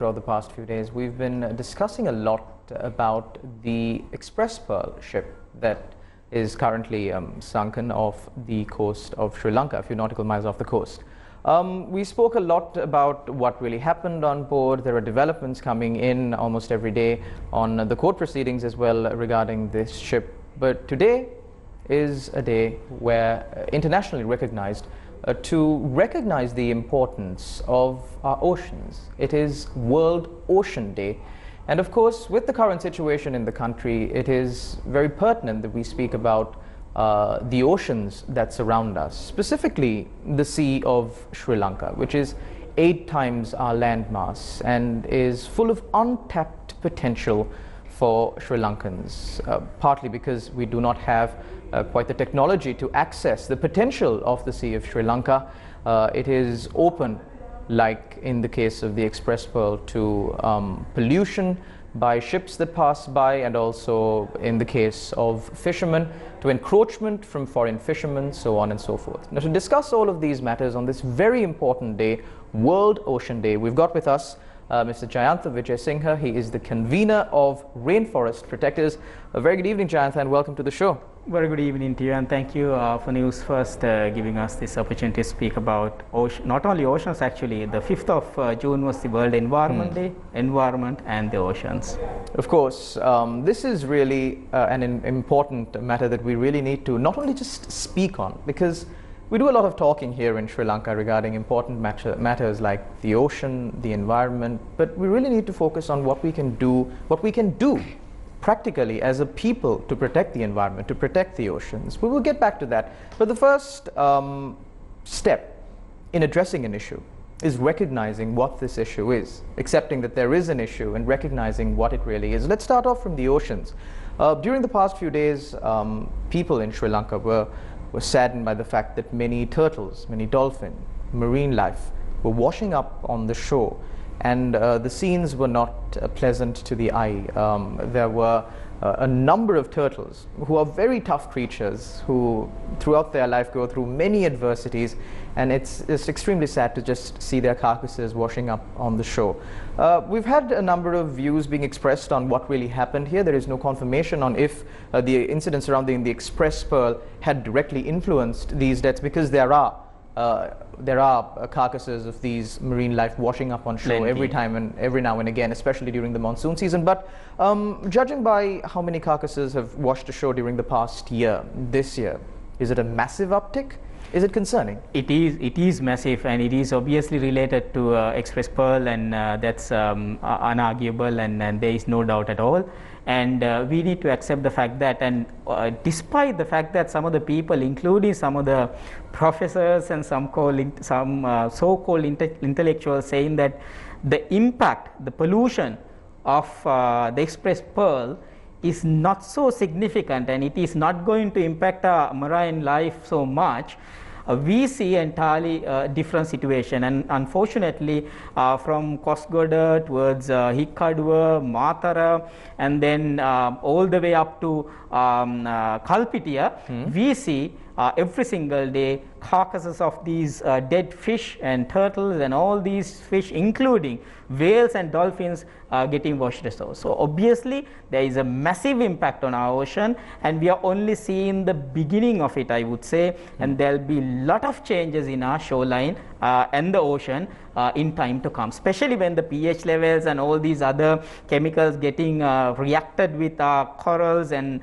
Throughout the past few days, we've been discussing a lot about the Express Pearl ship that is currently sunken off the coast of Sri Lanka, a few nautical miles off the coast. We spoke a lot about what really happened on board. There are developments coming in almost every day on the court proceedings as well regarding this ship. But today is a day where internationally recognized to recognize the importance of our oceans. It is World Ocean Day. And of course, with the current situation in the country, it is very pertinent that we speak about the oceans that surround us, specifically the Sea of Sri Lanka, which is 8 times our landmass and is full of untapped potential for Sri Lankans, partly because we do not have quite the technology to access the potential of the Sea of Sri Lanka. It is open, like in the case of the Express Pearl, to pollution by ships that pass by, and also in the case of fishermen, to encroachment from foreign fishermen, so on and so forth. Now, to discuss all of these matters on this very important day, World Ocean Day, we've got with us Mr. Jayantha Wijesinghe. He is the convener of Rainforest Protectors. A very good evening, Jayantha, and welcome to the show. Very good evening to you, and thank you for Newsfirst giving us this opportunity to speak about not only oceans. Actually, the 5th of June was the World Environment Day, environment and the oceans. Of course, this is really an important matter that we really need to not only just speak on, because we do a lot of talking here in Sri Lanka regarding important matters like the ocean, the environment, but we really need to focus on what we can do practically as a people to protect the environment, to protect the oceans. We will get back to that. But the first step in addressing an issue is recognizing what this issue is, accepting that there is an issue and recognizing what it really is. Let's start off from the oceans. During the past few days, people in Sri Lanka were saddened by the fact that many turtles, many dolphin, marine life were washing up on the shore. And the scenes were not pleasant to the eye. There were a number of turtles who are very tough creatures who throughout their life go through many adversities, and it's extremely sad to just see their carcasses washing up on the shore. We've had a number of views being expressed on what really happened here. There is no confirmation on if the incident surrounding the Express Pearl had directly influenced these deaths, because there are carcasses of these marine life washing up on shore every time and every now and again, especially during the monsoon season. But judging by how many carcasses have washed ashore during the past year, this year, is it a massive uptick? Is it concerning? It is massive, and it is obviously related to Express Pearl, and that's unarguable, and there is no doubt at all. And we need to accept the fact that, and despite the fact that some of the people, including some of the professors and some so-called intellectuals, saying that the impact, the pollution of the Express Pearl is not so significant, and it is not going to impact our marine life so much. We see entirely different situation, and unfortunately from Kosgoda towards Hikkaduwa, Matara, and then all the way up to Kalpitia, we see every single day carcasses of these dead fish and turtles and all these fish, including whales and dolphins, getting washed ashore. So obviously there is a massive impact on our ocean, and we are only seeing the beginning of it, I would say, and there will be a lot of changes in our shoreline and the ocean in time to come, especially when the pH levels and all these other chemicals getting reacted with our corals and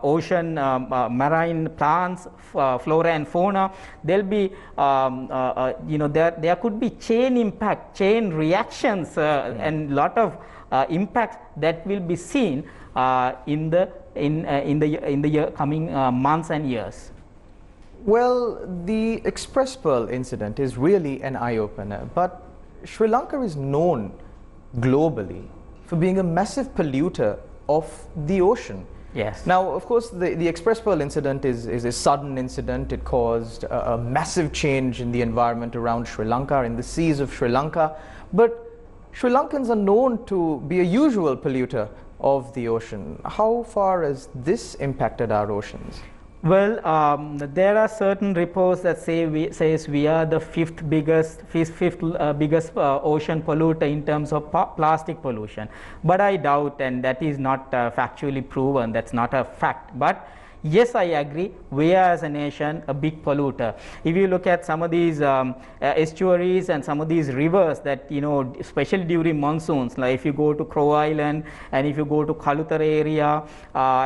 ocean marine plants, flora and fauna. There'll be there could be chain impact, chain reactions, and lot of impacts that will be seen in the coming months and years. Well, the Express Pearl incident is really an eye-opener, but Sri Lanka is known globally for being a massive polluter of the ocean. Yes. Now, of course, the Express Pearl incident is a sudden incident. It caused a massive change in the environment around Sri Lanka, in the seas of Sri Lanka. But Sri Lankans are known to be a usual polluter of the ocean. How far has this impacted our oceans? Well, there are certain reports that says we are the fifth biggest ocean polluter in terms of plastic pollution, but I doubt, and that is not factually proven. That's not a fact, but yes, I agree, we are as a nation a big polluter. If you look at some of these estuaries and some of these rivers that, you know, especially during monsoons, like if you go to Crow Island and if you go to Kalutar area,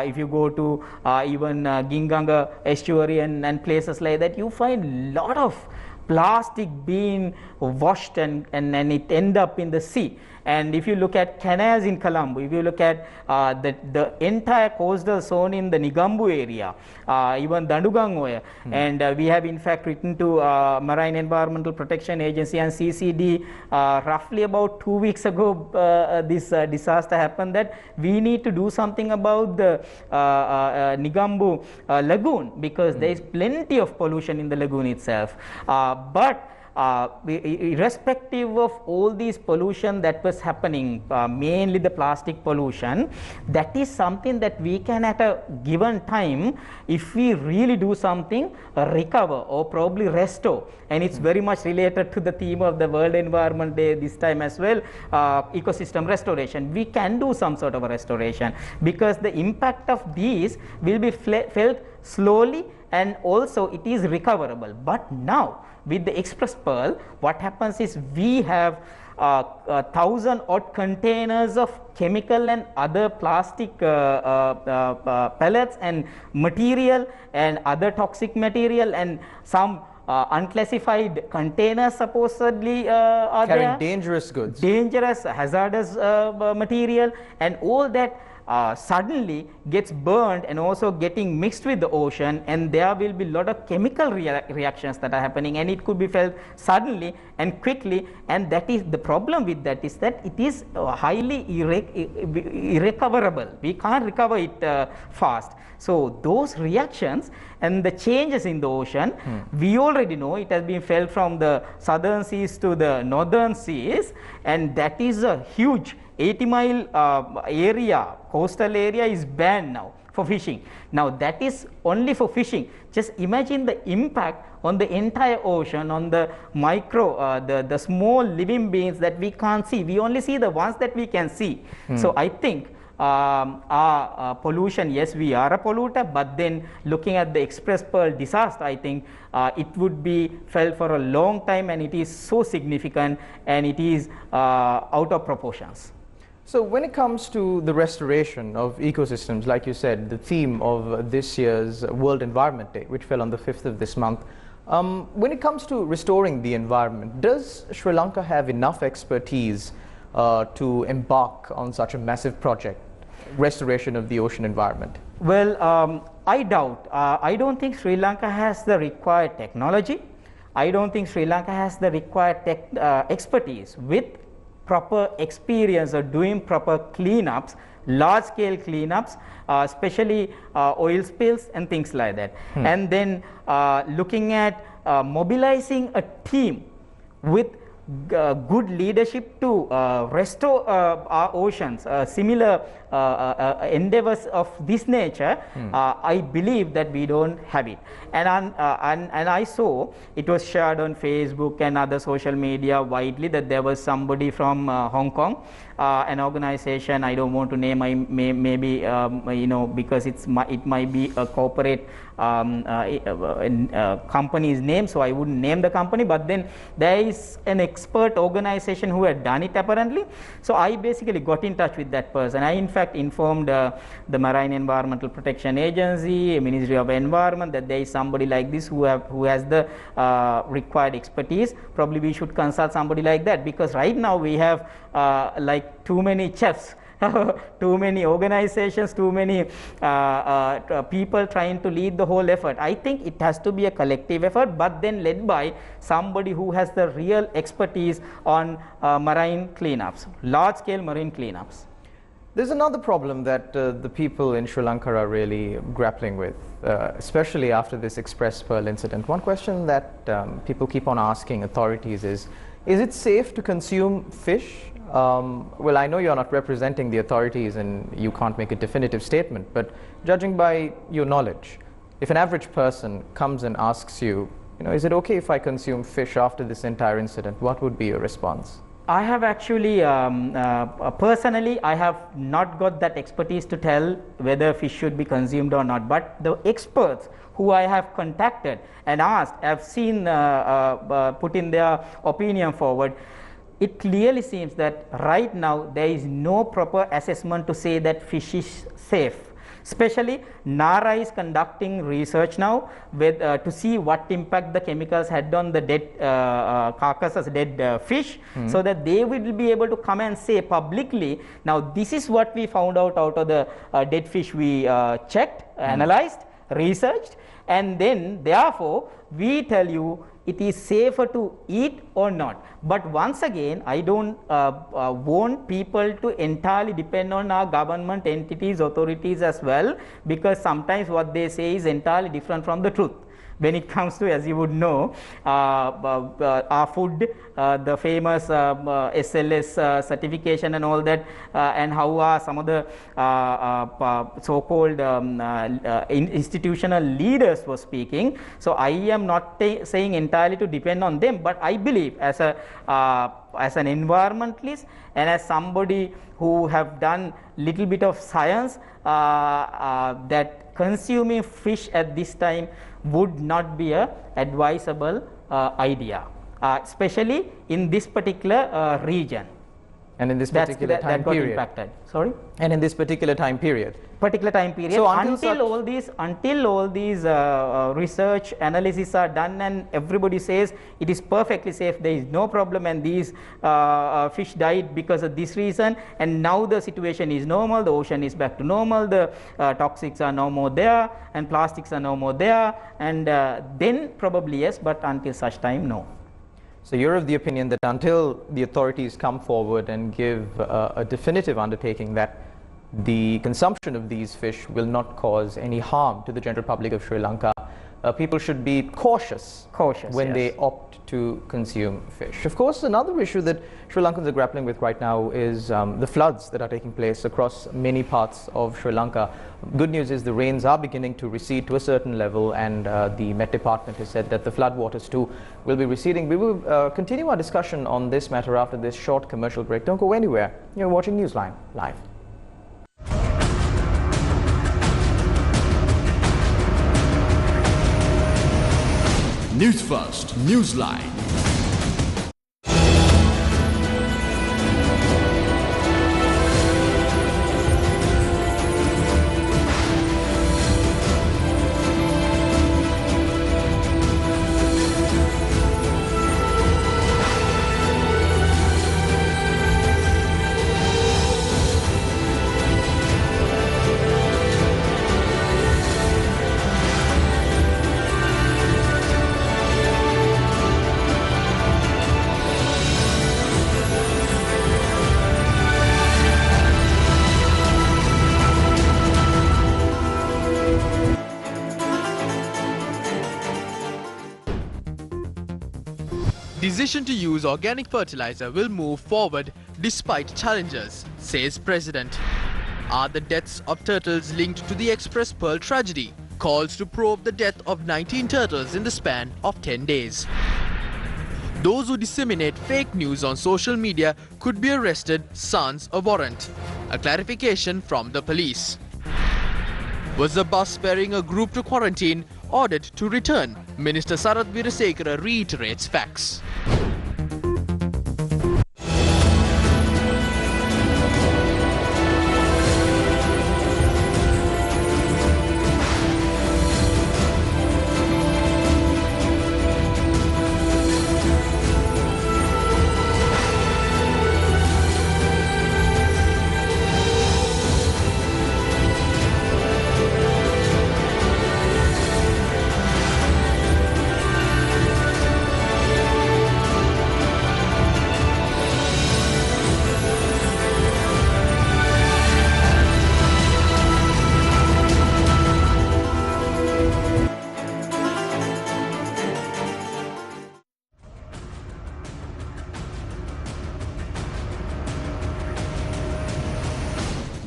if you go to even Ginganga estuary and places like that, you find a lot of plastic being washed and it end up in the sea. And if you look at canals in Colombo, if you look at the entire coastal zone in the Nigambu area, even Dandugangoya, and we have in fact written to Marine Environmental Protection Agency and CCD roughly about 2 weeks ago, this disaster happened, that we need to do something about the Nigambu lagoon, because there is plenty of pollution in the lagoon itself. But irrespective of all these pollution that was happening, mainly the plastic pollution, that is something that we can at a given time, if we really do something, recover or probably restore. And it's very much related to the theme of the World Environment Day this time as well, ecosystem restoration. We can do some sort of a restoration, because the impact of these will be felt slowly, and also it is recoverable. But now with the Express Pearl, what happens is we have 1,000 odd containers of chemical and other plastic pellets and material and other toxic material, and some unclassified containers supposedly are carrying there, dangerous goods, dangerous hazardous material, and all that suddenly gets burned and also getting mixed with the ocean, and there will be a lot of chemical reactions that are happening, and it could be felt suddenly and quickly. And that is the problem with that, is that it is highly irrecoverable. We can't recover it fast. So those reactions and the changes in the ocean, we already know it has been felt from the southern seas to the northern seas, and that is a huge 80-mile area, coastal area is banned now for fishing. Now that is only for fishing. Just imagine the impact on the entire ocean, on the micro, the small living beings that we can't see. We only see the ones that we can see. So I think pollution, yes, we are a polluter, but then looking at the Express Pearl disaster, I think it would be felt for a long time, and it is so significant, and it is out of proportions. So when it comes to the restoration of ecosystems, like you said, the theme of this year's World Environment Day, which fell on the 5th of this month, when it comes to restoring the environment, does Sri Lanka have enough expertise to embark on such a massive project, restoration of the ocean environment? Well, I doubt. I don't think Sri Lanka has the required technology. I don't think Sri Lanka has the required expertise with proper experience of doing proper cleanups, large scale cleanups, especially oil spills and things like that. And then looking at mobilizing a team with good leadership to restore our oceans, similar endeavors of this nature, I believe that we don't have it. And I saw it was shared on Facebook and other social media widely that there was somebody from Hong Kong, an organization, I don't want to name, maybe you know, because it might be a corporate company's name, so I wouldn't name the company, but then there is an expert organization who had done it apparently. So I basically got in touch with that person. I in fact informed the Marine Environmental Protection Agency, Ministry of Environment, that there is somebody like this who has the required expertise. Probably we should consult somebody like that, because right now we have like too many chefs, too many organizations, too many people trying to lead the whole effort. I think it has to be a collective effort, but then led by somebody who has the real expertise on marine cleanups, large scale marine cleanups. There's another problem that the people in Sri Lanka are really grappling with, especially after this Express Pearl incident. One question that people keep on asking authorities is it safe to consume fish? Well, I know you're not representing the authorities and you can't make a definitive statement, but judging by your knowledge, if an average person comes and asks you, is it okay if I consume fish after this entire incident, what would be your response? I have actually, personally, I have not got that expertise to tell whether fish should be consumed or not. But the experts who I have contacted and asked, have seen, put in their opinion forward. It clearly seems that right now there is no proper assessment to say that fish is safe. Especially NARA is conducting research now with, to see what impact the chemicals had on the dead carcasses, dead fish, so that they will be able to come and say publicly, now this is what we found out of the dead fish we checked, analyzed, researched, and then therefore we tell you it is safer to eat or not. But once again, I don't want people to entirely depend on our government entities, authorities as well, because sometimes what they say is entirely different from the truth. When it comes to, as you would know, our food, the famous SLS certification and all that, and how are some of the so-called institutional leaders were speaking. So I am not saying entirely to depend on them, but I believe as an environmentalist and as somebody who have done little bit of science, that consuming fish at this time would not be a advisable idea, especially in this particular region. And in this particular time period. Got impacted. Sorry? And in this particular time period. So until all these research analyses are done and everybody says it is perfectly safe, there is no problem, and these fish died because of this reason, and now the situation is normal, the ocean is back to normal, the toxics are no more there, and plastics are no more there, and then probably yes, but until such time, no. So you're of the opinion that until the authorities come forward and give a definitive undertaking that the consumption of these fish will not cause any harm to the general public of Sri Lanka, people should be cautious when they opt to consume fish. Of course, another issue that Sri Lankans are grappling with right now is the floods that are taking place across many parts of Sri Lanka. Good news is the rains are beginning to recede to a certain level, and the Met Department has said that the flood waters too will be receding. We will continue our discussion on this matter after this short commercial break. Don't go anywhere. You're watching Newsline Live. Newsfirst, Newsline. Decision to use organic fertilizer will move forward despite challenges, says President. Are the deaths of turtles linked to the Express Pearl tragedy? Calls to probe the death of 19 turtles in the span of 10 days. Those who disseminate fake news on social media could be arrested sans a warrant. A clarification from the police. Was the bus bearing a group to quarantine ordered to return? Minister Jayantha Wijesinghe reiterates facts.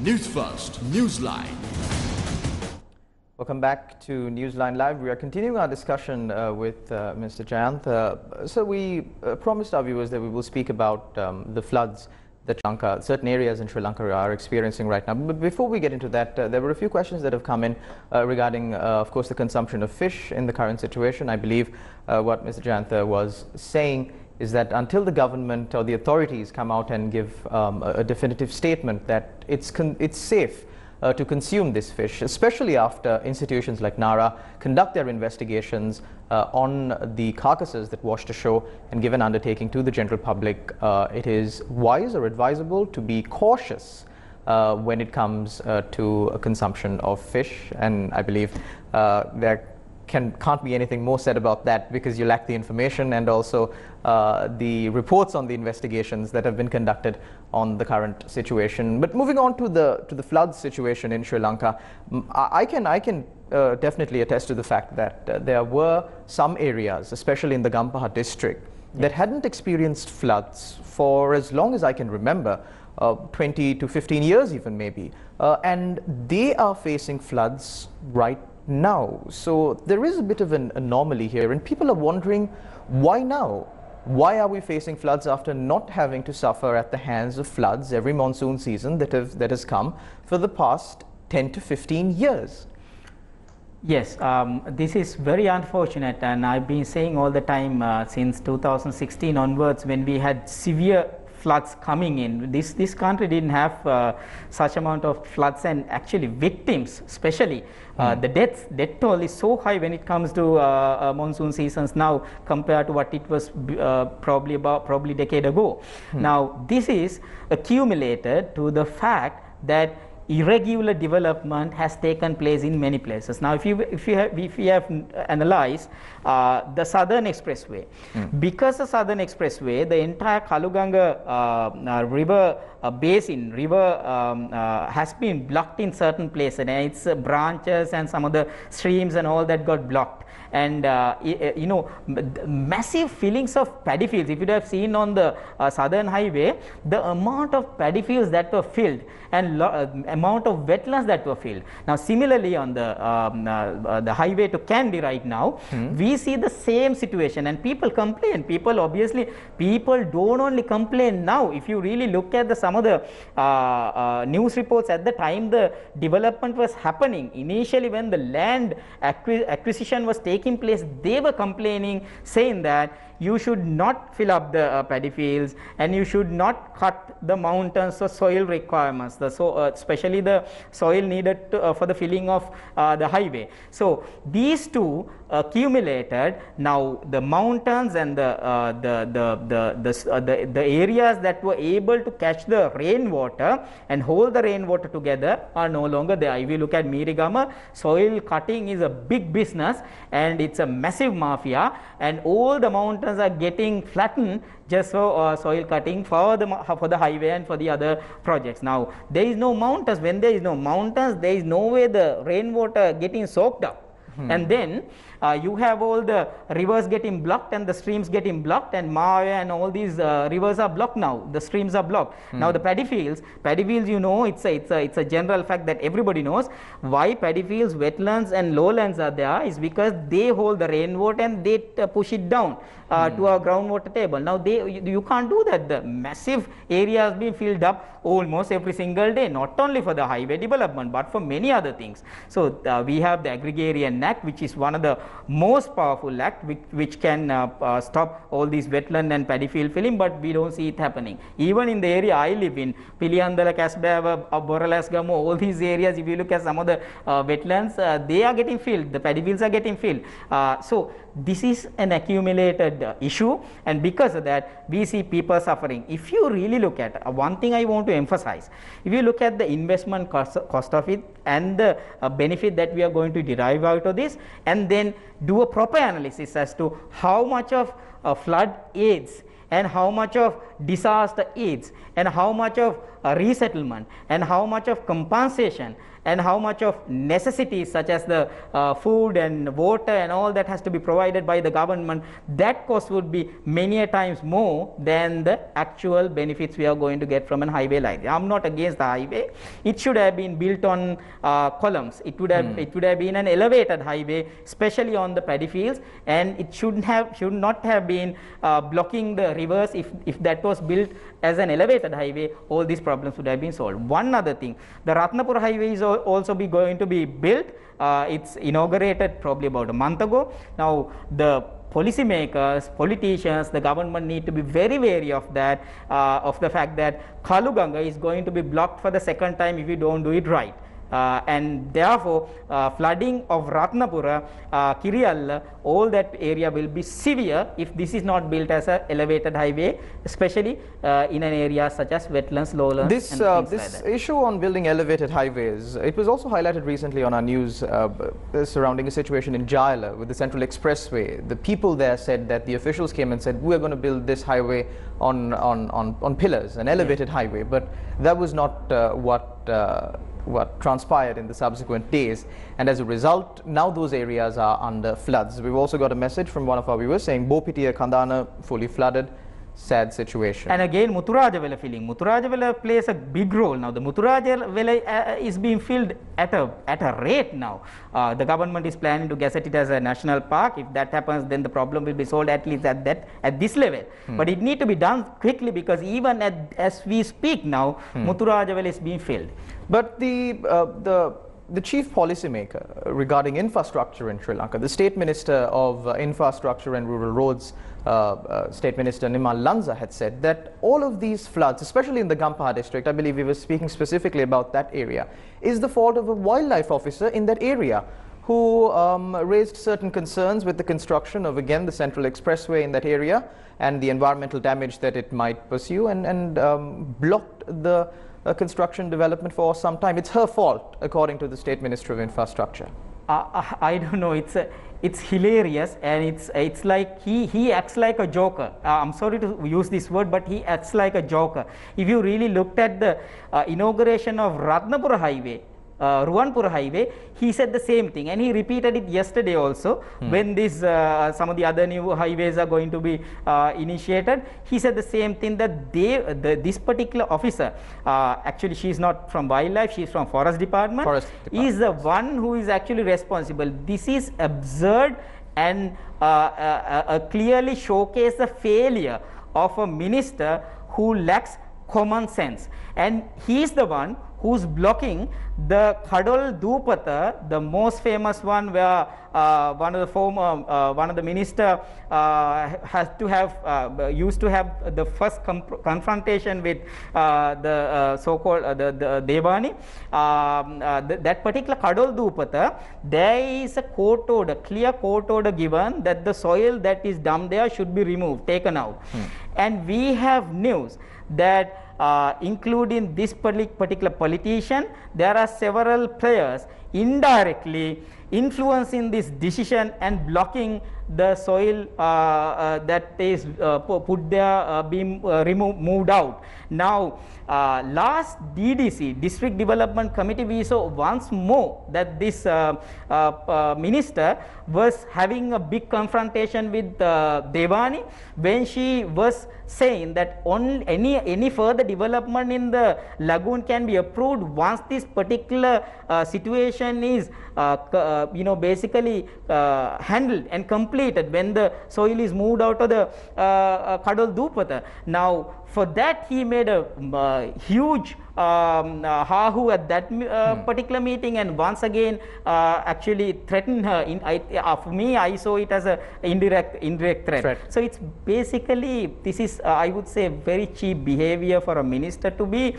Newsfirst, Newsline. Welcome back to Newsline Live. We are continuing our discussion with Mr. Jayantha. So we promised our viewers that we will speak about the floods that certain areas in Sri Lanka are experiencing right now. But before we get into that, there were a few questions that have come in regarding, of course, the consumption of fish in the current situation. I believe what Mr. Jayantha was saying is that until the government or the authorities come out and give a definitive statement that it's safe to consume this fish, especially after institutions like NARA conduct their investigations on the carcasses that washed ashore and give an undertaking to the general public, it is wise or advisable to be cautious when it comes to a consumption of fish. And I believe there can't be anything more said about that, because you lack the information and also the reports on the investigations that have been conducted on the current situation. But moving on to the flood situation in Sri Lanka, I can definitely attest to the fact that there were some areas, especially in the Gampaha district, that hadn't experienced floods for as long as I can remember, 20 to 15 years even maybe, and they are facing floods right now. So there is a bit of an anomaly here, and people are wondering, why now? Why are we facing floods after not having to suffer at the hands of floods every monsoon season that has come for the past 10 to 15 years? Yes, this is very unfortunate, and I've been saying all the time since 2016 onwards, when we had severe floods coming in. This country didn't have such amount of floods, and actually victims, especially the death toll is so high when it comes to monsoon seasons now compared to what it was probably a decade ago. Now this is accumulated to the fact that irregular development has taken place in many places. Now, if you have analyzed the Southern Expressway, because the Southern Expressway, the entire Kaluganga river basin, has been blocked in certain places, and its branches and some of the streams and all that got blocked. And you know, massive fillings of paddy fields. If you have seen on the Southern Highway, the amount of paddy fields that were filled and amount of wetlands that were filled. Now similarly on the highway to Kandy right now, we see the same situation, and people complain. People don't only complain now. If you really look at some of the news reports at the time the development was happening, initially when the land acquisition was taking place, they were complaining, saying that you should not fill up the paddy fields, and you should not cut the mountains for soil requirements, especially the soil needed for the filling of the highway. So these two accumulated. Now the mountains and the areas that were able to catch the rainwater and hold the rainwater together are no longer there. If you look at Mirigama, soil cutting is a big business, and it's a massive mafia, and all the mountains are getting flattened just for soil cutting for the highway and for the other projects. Now there is no mountains. When there is no mountains, there is no way the rainwater getting soaked up. And then you have all the rivers getting blocked and the streams getting blocked, and Maya and all these rivers are blocked now. The streams are blocked. Now the paddy fields, you know, it's a general fact that everybody knows. Why paddy fields, wetlands and lowlands are there is because they hold the rainwater and they push it down to our groundwater table. Now you can't do that. The massive areas being filled up almost every single day, not only for the highway development but for many other things. So we have the Agrarian Act, which is one of the most powerful act which can stop all these wetland and paddy field filling, but we don't see it happening. Even in the area I live in, Pilihandala, Kasbava, Boralasgamo, all these areas, if you look at some of the wetlands, they are getting filled, the paddy fields are getting filled. So this is an accumulated issue, and because of that we see people suffering. If you really look at one thing I want to emphasize, if you look at the investment cost of it and the benefit that we are going to derive out of this, and then do a proper analysis as to how much of flood aids and how much of disaster aids and how much of resettlement and how much of compensation and how much of necessities such as the food and water and all that has to be provided by the government, that cost would be many a times more than the actual benefits we are going to get from an highway like that. I'm not against the highway. It should have been built on columns. It would have been an elevated highway, especially on the paddy fields, and it should not have been blocking the rivers. If that was built as an elevated highway, all these problems would have been solved. One other thing, the Ratnapura highway is also going to be built. It's inaugurated probably about a month ago. Now the policymakers, politicians, the government need to be very wary of that, of the fact that Kaluganga is going to be blocked for the second time if we don't do it right. And therefore, flooding of Ratnapura, Kiriyalla, all that area will be severe if this is not built as an elevated highway, especially in an area such as wetlands, lowlands. This issue on building elevated highways, it was also highlighted recently on our news surrounding a situation in Jayala with the Central Expressway. The people there said that the officials came and said, we are going to build this highway on pillars, an elevated highway, but that was not what transpired in the subsequent days, and as a result now those areas are under floods. We've also got a message from one of our viewers saying Bopitiya Kandana fully flooded, sad situation. And again Muthurajawala filling. Muthurajawala plays a big role now. The Muthurajawala is being filled at a rate now. The government is planning to gazette it as a national park. If that happens, then the problem will be solved at least at this level. But it needs to be done quickly, because even as we speak now, Muthurajawala is being filled. But the chief policymaker regarding infrastructure in Sri Lanka, the State Minister of Infrastructure and Rural Roads, State Minister Nimal Lanza, had said that all of these floods, especially in the Gampaha district, I believe we were speaking specifically about that area, is the fault of a wildlife officer in that area who raised certain concerns with the construction of, again, the Central Expressway in that area and the environmental damage that it might pursue, and blocked the construction development for some time. It's her fault, according to the State Minister of Infrastructure. I don't know. It's hilarious, and it's like he acts like a joker. I'm sorry to use this word, but he acts like a joker. If you really looked at the inauguration of Ratnapura Highway, Ruwanpura Highway, he said the same thing, and he repeated it yesterday also when this some of the other new highways are going to be initiated. He said the same thing, that this particular officer, actually she is not from wildlife, she is from forest department, is the one who is actually responsible. This is absurd, and clearly showcase the failure of a minister who lacks common sense, and he is the one who's blocking the Kadol Dupata, the most famous one, where one of the minister has to have used to have the first confrontation with the so-called the Devani. That particular Kadol Dupata, there is a court order, clear court order given that the soil that is dumped there should be removed, taken out. And we have news that including this particular politician, there are several players indirectly influencing this decision and blocking the soil that is put there being moved out. Now, last DDC, District Development Committee, we saw once more that this minister was having a big confrontation with Devani when she was saying that any further development in the lagoon can be approved once this particular situation is basically handled and completed, when the soil is moved out of the Kadol Dupata. Now, for that he made a huge ha-hu at that particular meeting, and once again actually threatened her. For me, I saw it as a indirect threat. So it's basically, this is I would say very cheap behavior for a minister to be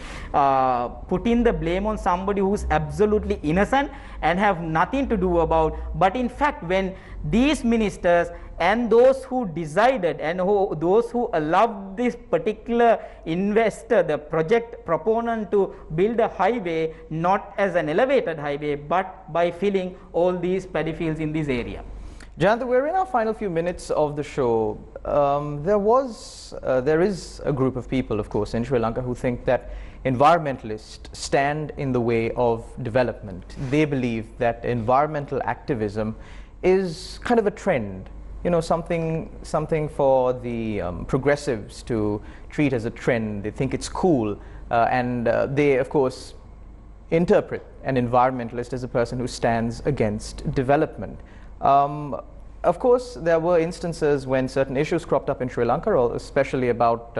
putting the blame on somebody who's absolutely innocent and have nothing to do about. But in fact, when these ministers and those who decided and those who allowed this particular investor, the project proponent, to build a highway not as an elevated highway but by filling all these paddy fields in this area. Jayantha, we're in our final few minutes of the show. There is a group of people, of course, in Sri Lanka who think that environmentalists stand in the way of development. They believe that environmental activism is kind of a trend, you know, something for the progressives to treat as a trend. They think it's cool, and they, of course, interpret an environmentalist as a person who stands against development. Of course, there were instances when certain issues cropped up in Sri Lanka, especially about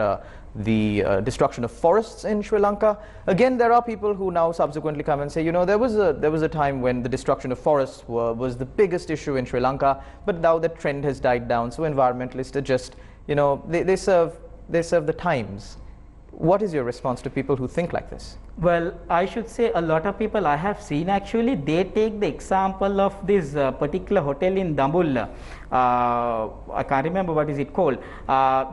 the destruction of forests in Sri Lanka. Again, there are people who now subsequently come and say, you know, there was a time when the destruction of forests was the biggest issue in Sri Lanka, but now the trend has died down. So environmentalists are just, you know, they serve the times. What is your response to people who think like this? Well, I should say a lot of people I have seen actually, they take the example of this particular hotel in Dambulla. I can't remember what is it called.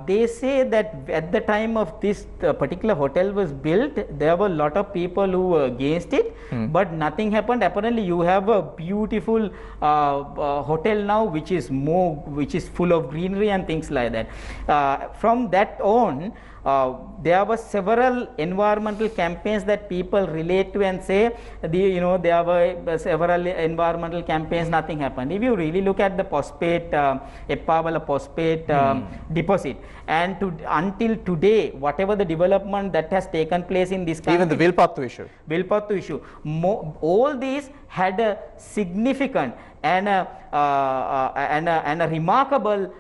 They say that at the time of this particular hotel was built, there were a lot of people who were against it, but nothing happened. Apparently, you have a beautiful hotel now, which is full of greenery and things like that. From that on, there were several environmental campaigns that people relate to and say, there were several environmental campaigns, nothing happened. If you really look at the phosphate, Eppavala phosphate deposit, and until today, whatever the development that has taken place in this country, even the Vilpattu issue, all these had a significant and a remarkable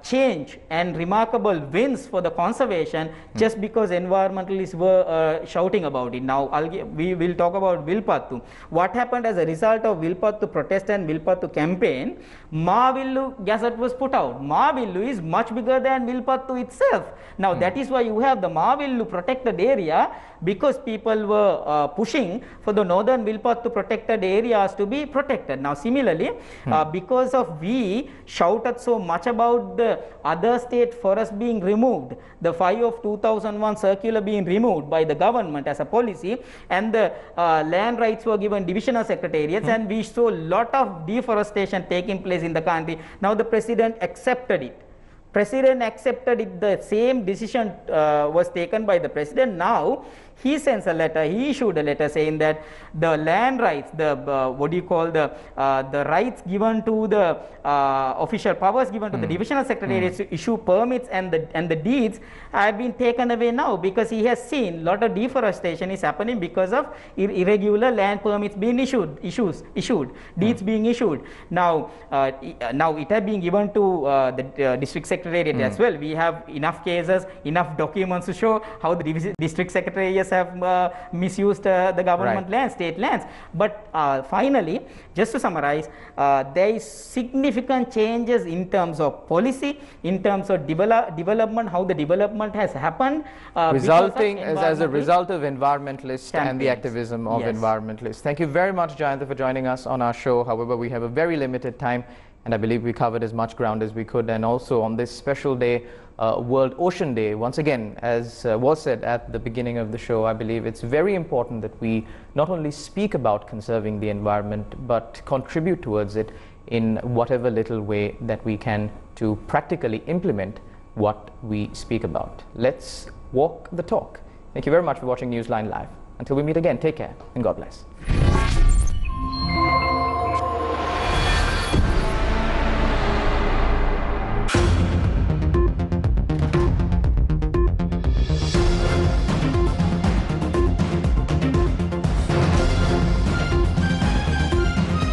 change and remarkable wins for the conservation just because environmentalists were shouting about it. Now we will talk about Vilpattu. What happened as a result of Vilpattu protest and Vilpattu campaign? Maavillu Gazette was put out. Maavillu is much bigger than Vilpattu itself. Now that is why you have the Maavillu protected area, because people were pushing for the northern Vilpattu protected areas to be protected. Now similarly, because of we shouted so much about the other state forests being removed, the 5 of 2001 circular being removed by the government as a policy, and the land rights were given divisional secretariats, and we saw a lot of deforestation taking place in the country. Now the president accepted it. President accepted it. The same decision was taken by the president. Now he sends a letter, he issued a letter saying that the land rights, the rights given to the official powers given to the divisional secretariats to issue permits and the deeds have been taken away now, because he has seen a lot of deforestation is happening because of irregular land permits being issued, deeds being issued. Now it has been given to the district secretariat as well. We have enough cases, enough documents to show how the district secretariats have misused the government lands, state lands. But finally, just to summarize, there is significant changes in terms of policy, in terms of development, how the development has happened, resulting as a result of environmentalists and the activism of environmentalists. Thank you very much, Jayantha, for joining us on our show. However, we have a very limited time, and I believe we covered as much ground as we could. And also on this special day, World Ocean Day, once again, as was said at the beginning of the show, I believe it's very important that we not only speak about conserving the environment, but contribute towards it in whatever little way that we can to practically implement what we speak about. Let's walk the talk. Thank you very much for watching Newsline Live. Until we meet again, take care and God bless.